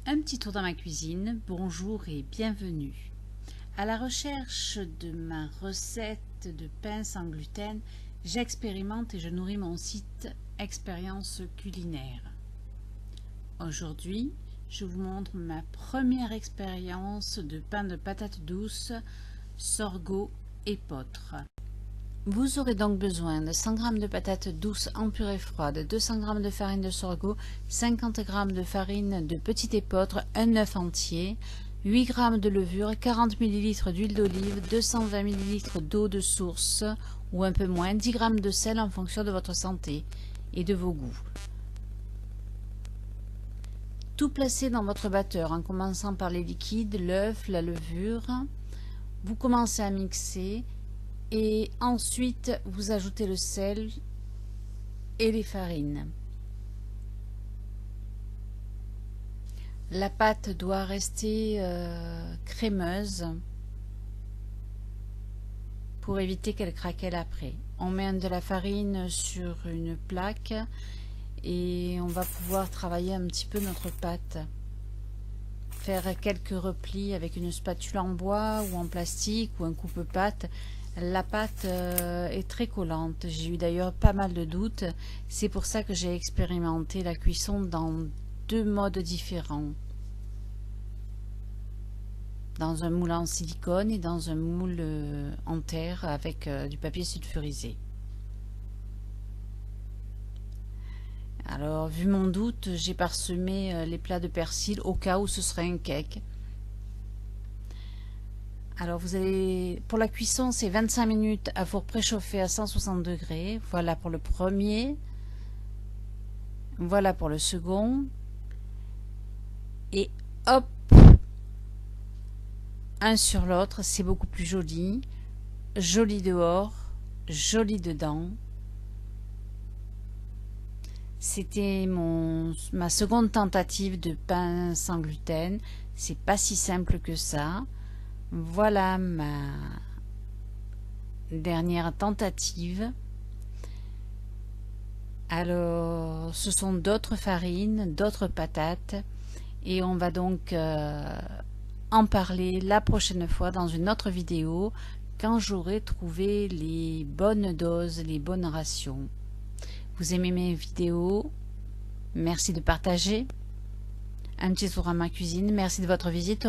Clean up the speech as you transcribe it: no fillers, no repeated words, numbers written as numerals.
Un petit tour dans ma cuisine, bonjour et bienvenue. À la recherche de ma recette de pain sans gluten, j'expérimente et je nourris mon site Expérience culinaire. Aujourd'hui, je vous montre ma première expérience de pain de patates douces, sorgho et épeautre. Vous aurez donc besoin de 100 g de patates douces en purée froide, 200 g de farine de sorgho, 50 g de farine de petit épeautre, un œuf entier, 8 g de levure, 40 ml d'huile d'olive, 220 ml d'eau de source ou un peu moins, 10 g de sel en fonction de votre santé et de vos goûts. Tout placer dans votre batteur en commençant par les liquides, l'œuf, la levure. Vous commencez à mixer. Et ensuite, vous ajoutez le sel et les farines. La pâte doit rester crémeuse pour éviter qu'elle craquelle après. On met de la farine sur une plaque et on va pouvoir travailler un petit peu notre pâte. Faire quelques replis avec une spatule en bois ou en plastique ou un coupe-pâte. La pâte est très collante. J'ai eu d'ailleurs pas mal de doutes. C'est pour ça que j'ai expérimenté la cuisson dans deux modes différents. Dans un moule en silicone et dans un moule en terre avec du papier sulfurisé. Alors, vu mon doute, j'ai parsemé les plats de persil au cas où ce serait un cake. Alors vous allez, pour la cuisson, c'est 25 minutes à four préchauffé à 160 degrés. Voilà pour le premier. Voilà pour le second. Et hop, un sur l'autre, c'est beaucoup plus joli. Joli dehors, joli dedans. C'était ma seconde tentative de pain sans gluten. C'est pas si simple que ça. Voilà ma dernière tentative. Alors, ce sont d'autres farines, d'autres patates, et on va donc en parler la prochaine fois dans une autre vidéo quand j'aurai trouvé les bonnes doses, les bonnes rations. Vous aimez mes vidéos? Merci de partager. Un petit tour à ma cuisine. Merci de votre visite.